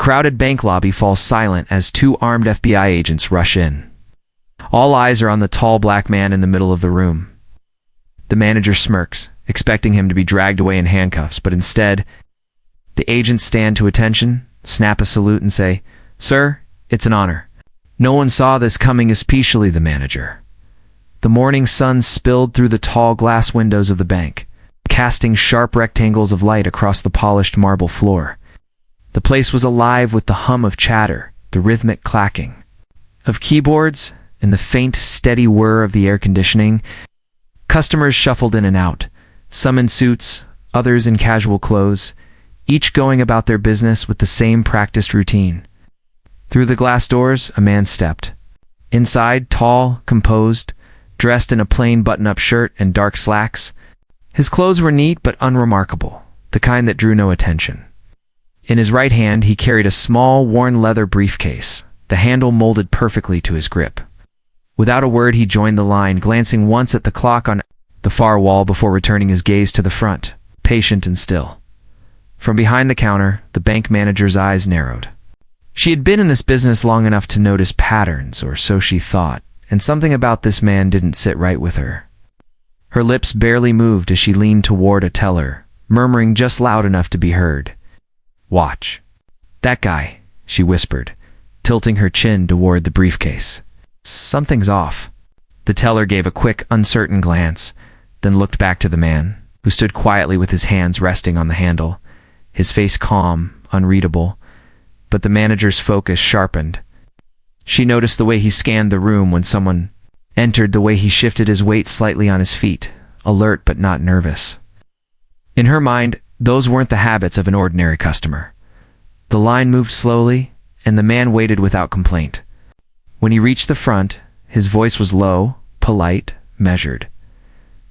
crowded bank lobby falls silent as two armed FBI agents rush in. All eyes are on the tall black man in the middle of the room. The manager smirks, expecting him to be dragged away in handcuffs, but instead, the agents stand to attention, snap a salute, and say, "Sir, it's an honor." No one saw this coming, especially the manager. The morning sun spilled through the tall glass windows of the bank, casting sharp rectangles of light across the polished marble floor. The place was alive with the hum of chatter, the rhythmic clacking of keyboards, and the faint, steady whir of the air conditioning. Customers shuffled in and out, some in suits, others in casual clothes, each going about their business with the same practiced routine. Through the glass doors, a man stepped. Inside, tall, composed, dressed in a plain button-up shirt and dark slacks. His clothes were neat but unremarkable, the kind that drew no attention. In his right hand, he carried a small, worn leather briefcase, the handle molded perfectly to his grip. Without a word, he joined the line, glancing once at the clock on the far wall before returning his gaze to the front, patient and still. From behind the counter, the bank manager's eyes narrowed. She had been in this business long enough to notice patterns, or so she thought, and something about this man didn't sit right with her. Her lips barely moved as she leaned toward a teller, murmuring just loud enough to be heard. "Watch. That guy," she whispered, tilting her chin toward the briefcase. "Something's off." The teller gave a quick, uncertain glance, then looked back to the man, who stood quietly with his hands resting on the handle, his face calm, unreadable, but the manager's focus sharpened. She noticed the way he scanned the room when someone entered, the way he shifted his weight slightly on his feet, alert but not nervous. In her mind, those weren't the habits of an ordinary customer. The line moved slowly, and the man waited without complaint. When he reached the front, his voice was low, polite, measured.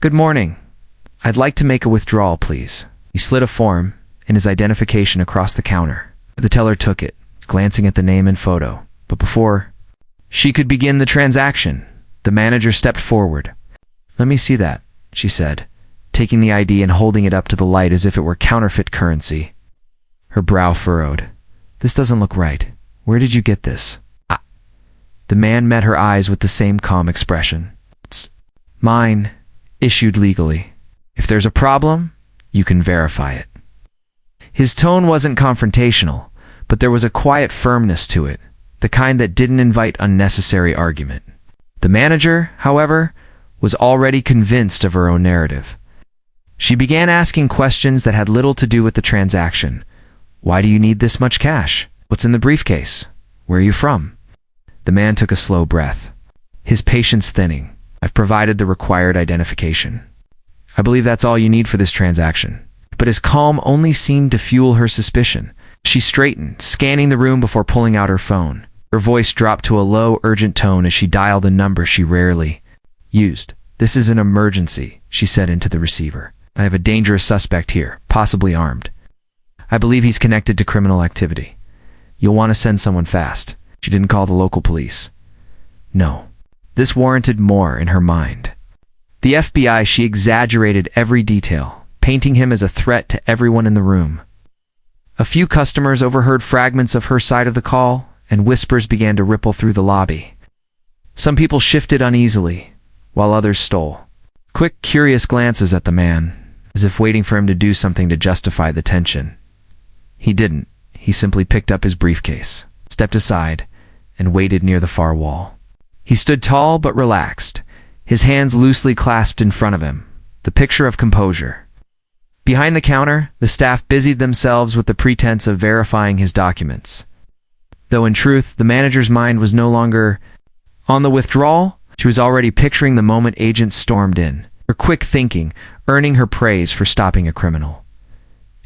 "Good morning. I'd like to make a withdrawal, please." He slid a form and his identification across the counter. The teller took it, glancing at the name and photo. But before she could begin the transaction, the manager stepped forward. "Let me see that," she said, taking the ID and holding it up to the light as if it were counterfeit currency. Her brow furrowed. "This doesn't look right. Where did you get this?" The man met her eyes with the same calm expression. "It's mine, issued legally. If there's a problem, you can verify it." His tone wasn't confrontational, but there was a quiet firmness to it, the kind that didn't invite unnecessary argument. The manager, however, was already convinced of her own narrative. She began asking questions that had little to do with the transaction. "Why do you need this much cash? What's in the briefcase? Where are you from?" The man took a slow breath, his patience thinning. "I've provided the required identification. I believe that's all you need for this transaction." But his calm only seemed to fuel her suspicion. She straightened, scanning the room before pulling out her phone. Her voice dropped to a low, urgent tone as she dialed a number she rarely used. "This is an emergency," she said into the receiver. "I have a dangerous suspect here, possibly armed. I believe he's connected to criminal activity. You'll want to send someone fast." She didn't call the local police. No. This warranted more in her mind. The FBI, she exaggerated every detail, painting him as a threat to everyone in the room. A few customers overheard fragments of her side of the call, and whispers began to ripple through the lobby. Some people shifted uneasily, while others stole quick, curious glances at the man, as if waiting for him to do something to justify the tension. He didn't. He simply picked up his briefcase, stepped aside, and waited near the far wall. He stood tall but relaxed, his hands loosely clasped in front of him, the picture of composure. Behind the counter, the staff busied themselves with the pretense of verifying his documents. Though in truth, the manager's mind was no longer on the withdrawal. She was already picturing the moment agents stormed in, her quick thinking earning her praise for stopping a criminal.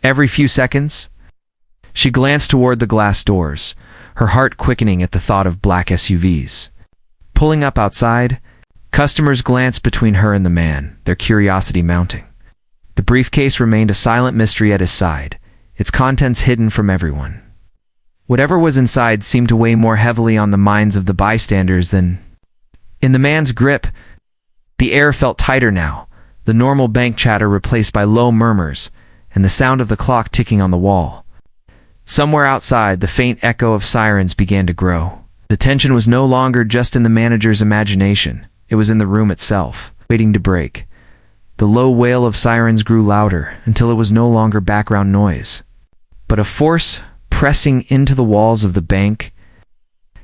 Every few seconds, she glanced toward the glass doors, her heart quickening at the thought of black SUVs. Pulling up outside, customers glanced between her and the man, their curiosity mounting. The briefcase remained a silent mystery at his side, its contents hidden from everyone. Whatever was inside seemed to weigh more heavily on the minds of the bystanders than in the man's grip. The air felt tighter now, the normal bank chatter replaced by low murmurs, and the sound of the clock ticking on the wall. Somewhere outside, the faint echo of sirens began to grow. The tension was no longer just in the manager's imagination. It was in the room itself, waiting to break. The low wail of sirens grew louder until it was no longer background noise, but a force pressing into the walls of the bank.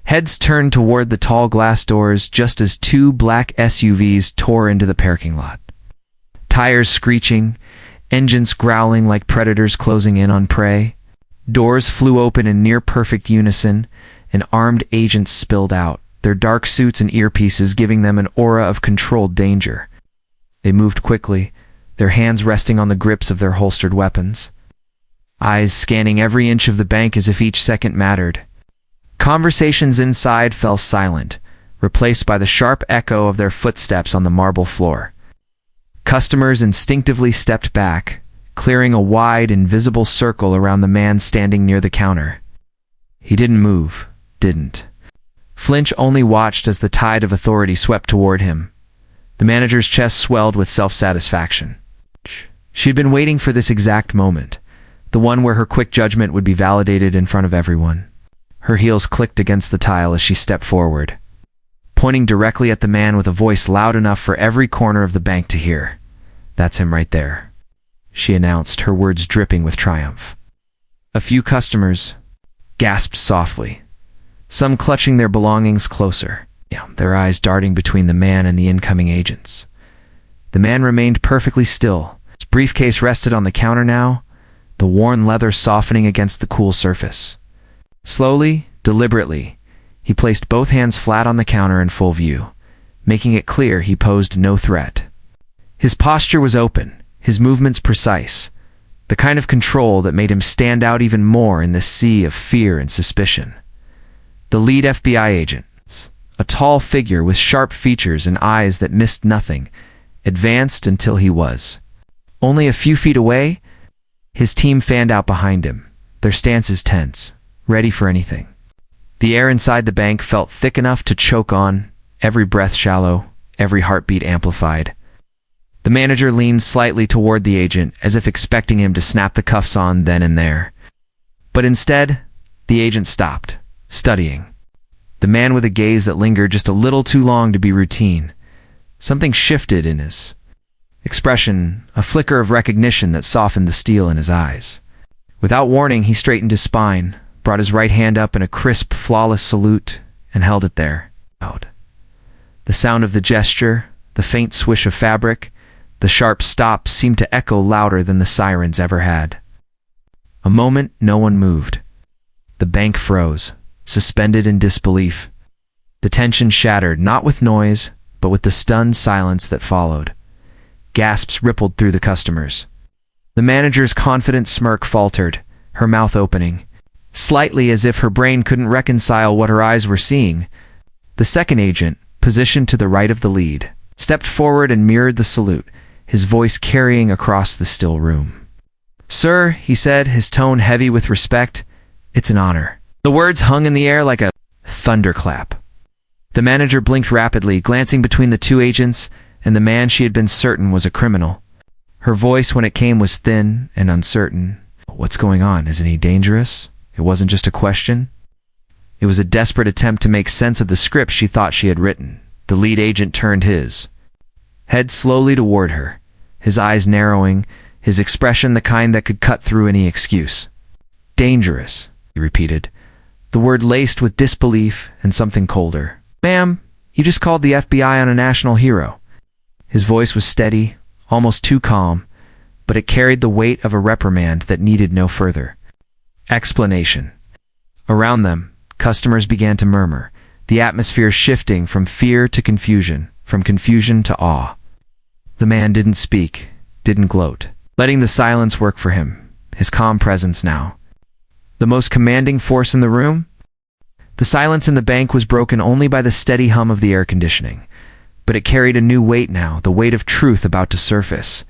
Heads turned toward the tall glass doors just as two black SUVs tore into the parking lot. Tires screeching, engines growling like predators closing in on prey. Doors flew open in near-perfect unison, and armed agents spilled out, their dark suits and earpieces giving them an aura of controlled danger. They moved quickly, their hands resting on the grips of their holstered weapons. Eyes scanning every inch of the bank as if each second mattered. Conversations inside fell silent, replaced by the sharp echo of their footsteps on the marble floor. Customers instinctively stepped back, clearing a wide, invisible circle around the man standing near the counter. He didn't move, didn't flinch, only watched as the tide of authority swept toward him. The manager's chest swelled with self-satisfaction. She had been waiting for this exact moment, the one where her quick judgment would be validated in front of everyone. Her heels clicked against the tile as she stepped forward, pointing directly at the man with a voice loud enough for every corner of the bank to hear. "That's him right there," she announced, her words dripping with triumph. A few customers gasped softly, some clutching their belongings closer, their eyes darting between the man and the incoming agents. The man remained perfectly still. His briefcase rested on the counter now, the worn leather softening against the cool surface. Slowly, deliberately, he placed both hands flat on the counter in full view, making it clear he posed no threat. His posture was open, his movements precise, the kind of control that made him stand out even more in this sea of fear and suspicion. The lead FBI agent, a tall figure with sharp features and eyes that missed nothing, advanced until he was only a few feet away. His team fanned out behind him, their stances tense, ready for anything. The air inside the bank felt thick enough to choke on, every breath shallow, every heartbeat amplified. The manager leaned slightly toward the agent, as if expecting him to snap the cuffs on then and there. But instead, the agent stopped, studying the man with a gaze that lingered just a little too long to be routine. Something shifted in his expression, a flicker of recognition that softened the steel in his eyes. Without warning, he straightened his spine, brought his right hand up in a crisp, flawless salute, and held it there, out. The sound of the gesture, the faint swish of fabric, the sharp stop seemed to echo louder than the sirens ever had. A moment, no one moved. The bank froze, suspended in disbelief. The tension shattered, not with noise, but with the stunned silence that followed. Gasps rippled through the customers. The manager's confident smirk faltered, her mouth opening, slightly as if her brain couldn't reconcile what her eyes were seeing. The second agent, positioned to the right of the lead, stepped forward and mirrored the salute, his voice carrying across the still room. "Sir," he said, his tone heavy with respect, "it's an honor." The words hung in the air like a thunderclap. The manager blinked rapidly, glancing between the two agents and the man she had been certain was a criminal. Her voice, when it came, was thin and uncertain. "What's going on? Isn't he dangerous?" It wasn't just a question. It was a desperate attempt to make sense of the script she thought she had written. The lead agent turned his head slowly toward her, his eyes narrowing, his expression the kind that could cut through any excuse. "Dangerous," he repeated, the word laced with disbelief and something colder. "Ma'am, you just called the FBI on a national hero." His voice was steady, almost too calm, but it carried the weight of a reprimand that needed no further explanation. Around them, customers began to murmur, the atmosphere shifting from fear to confusion, from confusion to awe. The man didn't speak, didn't gloat, letting the silence work for him, his calm presence now the most commanding force in the room. The silence in the bank was broken only by the steady hum of the air conditioning, but it carried a new weight now, the weight of truth about to surface.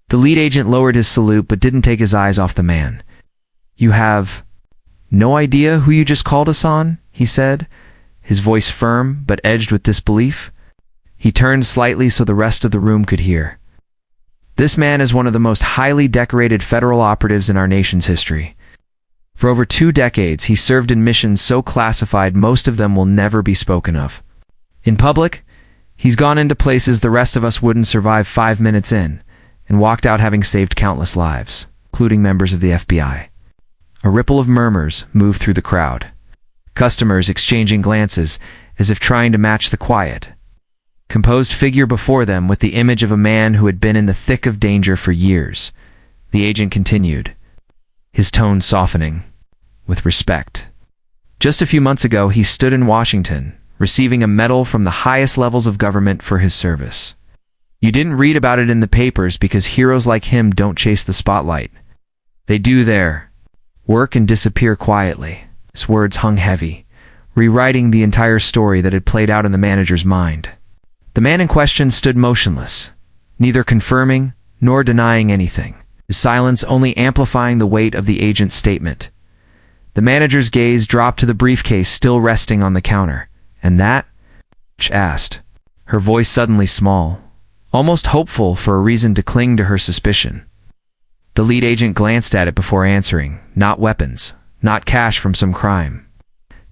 The lead agent lowered his salute but didn't take his eyes off the man. "You have no idea who you just called us on?" he said, his voice firm but edged with disbelief. He turned slightly so the rest of the room could hear. "This man is one of the most highly decorated federal operatives in our nation's history. For over 2 decades, he served in missions so classified most of them will never be spoken of. In public, he's gone into places the rest of us wouldn't survive 5 minutes in, and walked out having saved countless lives, including members of the FBI. A ripple of murmurs moved through the crowd. Customers exchanging glances as if trying to match the quiet. Composed figure before them with the image of a man who had been in the thick of danger for years. The agent continued, his tone softening, with respect. Just a few months ago, he stood in Washington, receiving a medal from the highest levels of government for his service. You didn't read about it in the papers because heroes like him don't chase the spotlight. They do their work and disappear quietly. His words hung heavy, rewriting the entire story that had played out in the manager's mind. The man in question stood motionless, neither confirming nor denying anything, his silence only amplifying the weight of the agent's statement. The manager's gaze dropped to the briefcase still resting on the counter. "And that?" she asked, her voice suddenly small, almost hopeful for a reason to cling to her suspicion. The lead agent glanced at it before answering. "Not weapons, not cash from some crime.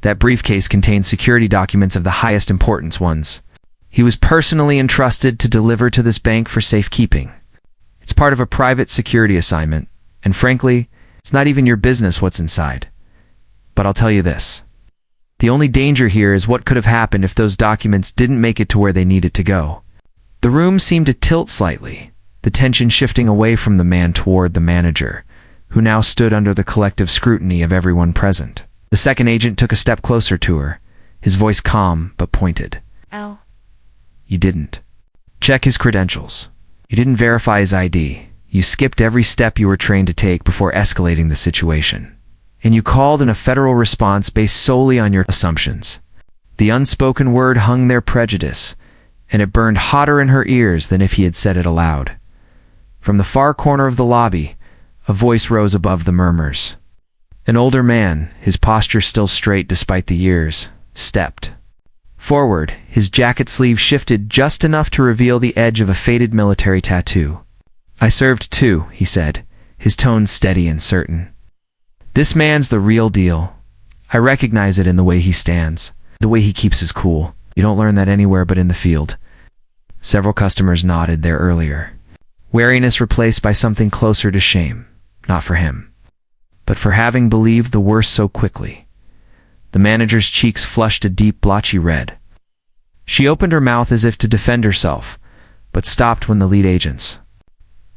That briefcase contained security documents of the highest importance ones. He was personally entrusted to deliver to this bank for safekeeping. It's part of a private security assignment, and frankly, it's not even your business what's inside. But I'll tell you this. The only danger here is what could have happened if those documents didn't make it to where they needed to go." The room seemed to tilt slightly, the tension shifting away from the man toward the manager, who now stood under the collective scrutiny of everyone present. The second agent took a step closer to her, his voice calm but pointed. "Al. You didn't check his credentials. You didn't verify his ID. You skipped every step you were trained to take before escalating the situation. And you called in a federal response based solely on your assumptions." The unspoken word hung there prejudice, and it burned hotter in her ears than if he had said it aloud. From the far corner of the lobby, a voice rose above the murmurs. An older man, his posture still straight despite the years, stepped forward, his jacket sleeve shifted just enough to reveal the edge of a faded military tattoo. "I served too," he said, his tone steady and certain. "This man's the real deal. I recognize it in the way he stands, the way he keeps his cool. You don't learn that anywhere but in the field." Several customers nodded there earlier. Wariness replaced by something closer to shame, not for him, but for having believed the worst so quickly. The manager's cheeks flushed a deep, blotchy red. She opened her mouth as if to defend herself, but stopped when the lead agent's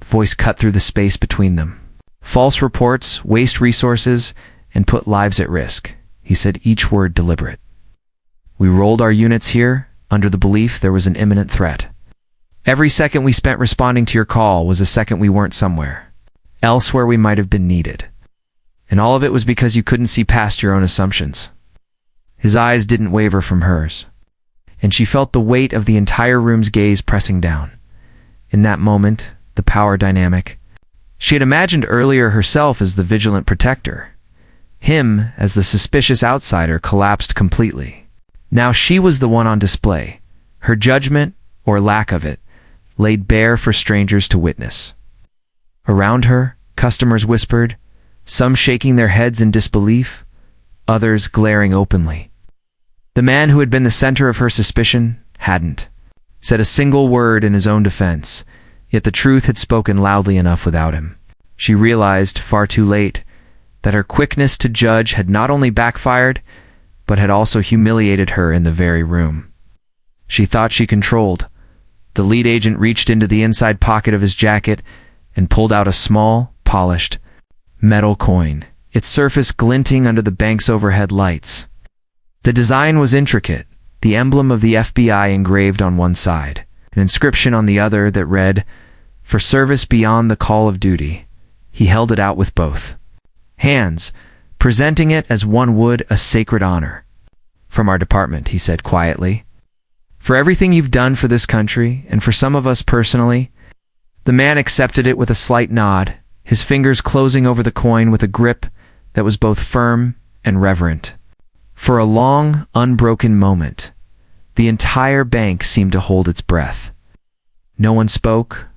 voice cut through the space between them. "False reports, waste resources, and put lives at risk," he said, each word deliberate. "We rolled our units here under the belief there was an imminent threat. Every second we spent responding to your call was a second we weren't somewhere else where we might have been needed. And all of it was because you couldn't see past your own assumptions." His eyes didn't waver from hers, and she felt the weight of the entire room's gaze pressing down. In that moment, the power dynamic. She had imagined earlier herself as the vigilant protector. Him, as the suspicious outsider, collapsed completely. Now she was the one on display, her judgment, or lack of it, laid bare for strangers to witness. Around her, customers whispered, some shaking their heads in disbelief, others glaring openly. The man who had been the center of her suspicion hadn't said a single word in his own defense, yet the truth had spoken loudly enough without him. She realized, far too late, that her quickness to judge had not only backfired, but had also humiliated her in the very room she thought she controlled. The lead agent reached into the inside pocket of his jacket and pulled out a small, polished, metal coin, its surface glinting under the bank's overhead lights. The design was intricate, the emblem of the FBI engraved on one side, an inscription on the other that read, "For service beyond the call of duty." He held it out with both hands, presenting it as one would a sacred honor. "From our department," he said quietly. "For everything you've done for this country, and for some of us personally." The man accepted it with a slight nod, his fingers closing over the coin with a grip that was both firm and reverent. For a long, unbroken moment, the entire bank seemed to hold its breath. No one spoke,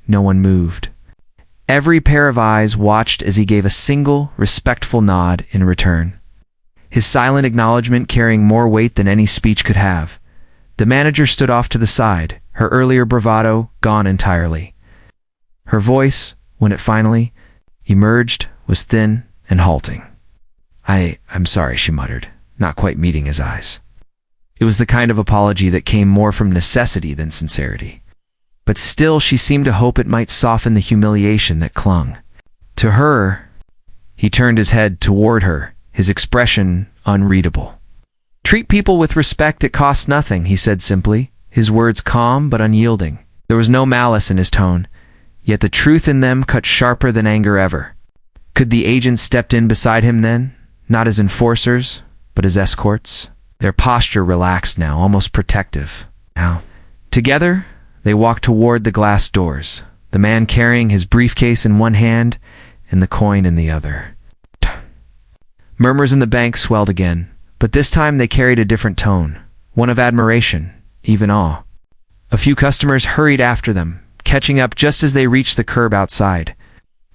no one moved. Every pair of eyes watched as he gave a single, respectful nod in return, his silent acknowledgement carrying more weight than any speech could have. The manager stood off to the side, her earlier bravado gone entirely. Her voice, when it finally emerged, was thin and halting. I'm sorry," she muttered, not quite meeting his eyes. It was the kind of apology that came more from necessity than sincerity. But still she seemed to hope it might soften the humiliation that clung to her. He turned his head toward her, his expression unreadable. "Treat people with respect, it costs nothing," he said simply, his words calm but unyielding. There was no malice in his tone, yet the truth in them cut sharper than anger ever. Could the agents stepped in beside him then, not as enforcers, but as escorts? Their posture relaxed now, almost protective. Now, together, they walked toward the glass doors, the man carrying his briefcase in one hand and the coin in the other. Murmurs in the bank swelled again, but this time they carried a different tone, one of admiration, even awe. A few customers hurried after them, catching up just as they reached the curb outside.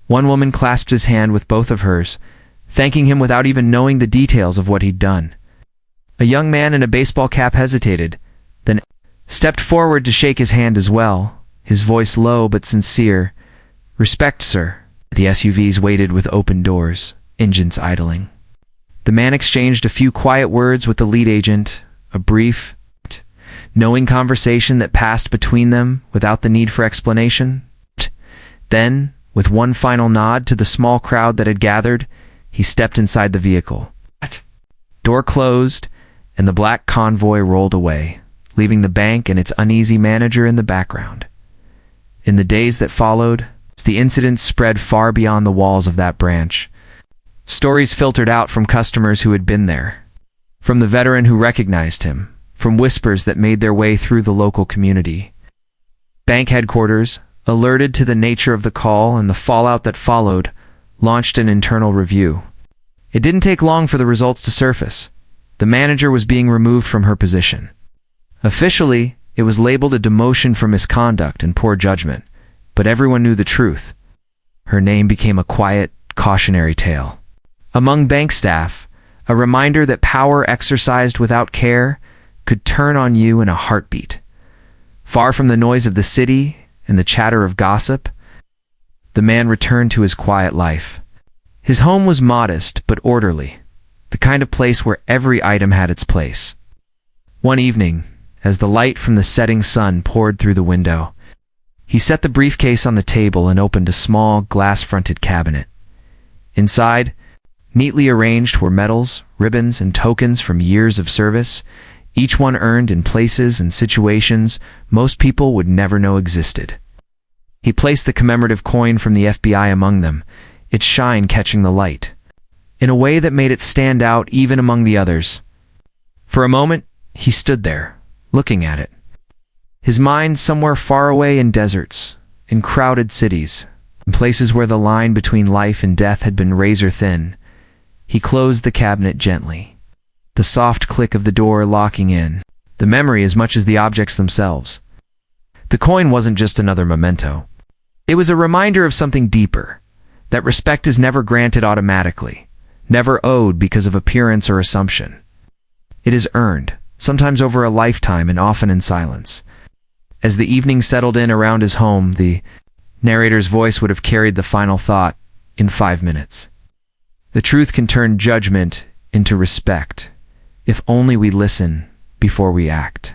One woman clasped his hand with both of hers, thanking him without even knowing the details of what he'd done. A young man in a baseball cap hesitated, then stepped forward to shake his hand as well, his voice low but sincere. "Respect, sir." The SUVs waited with open doors, engines idling. The man exchanged a few quiet words with the lead agent, a brief, knowing conversation that passed between them without the need for explanation. Then, with one final nod to the small crowd that had gathered, he stepped inside the vehicle. Door closed, and the black convoy rolled away, leaving the bank and its uneasy manager in the background. In the days that followed, the incident spread far beyond the walls of that branch. Stories filtered out from customers who had been there, from the veteran who recognized him, from whispers that made their way through the local community. Bank headquarters, alerted to the nature of the call and the fallout that followed, launched an internal review. It didn't take long for the results to surface. The manager was being removed from her position. Officially, it was labeled a demotion for misconduct and poor judgment, but everyone knew the truth. Her name became a quiet, cautionary tale. Among bank staff, a reminder that power exercised without care could turn on you in a heartbeat. Far from the noise of the city and the chatter of gossip, the man returned to his quiet life. His home was modest but orderly, the kind of place where every item had its place. One evening, as the light from the setting sun poured through the window, he set the briefcase on the table and opened a small, glass-fronted cabinet. Inside, neatly arranged, were medals, ribbons, and tokens from years of service, each one earned in places and situations most people would never know existed. He placed the commemorative coin from the FBI among them, its shine catching the light, in a way that made it stand out even among the others. For a moment, he stood there, looking at it, his mind somewhere far away in deserts, in crowded cities, in places where the line between life and death had been razor thin. He closed the cabinet gently, the soft click of the door locking in, the memory as much as the objects themselves. The coin wasn't just another memento. It was a reminder of something deeper, that respect is never granted automatically, never owed because of appearance or assumption. It is earned, sometimes over a lifetime and often in silence. As the evening settled in around his home, the narrator's voice would have carried the final thought, in 5 minutes. The truth can turn judgment into respect, if only we listen before we act.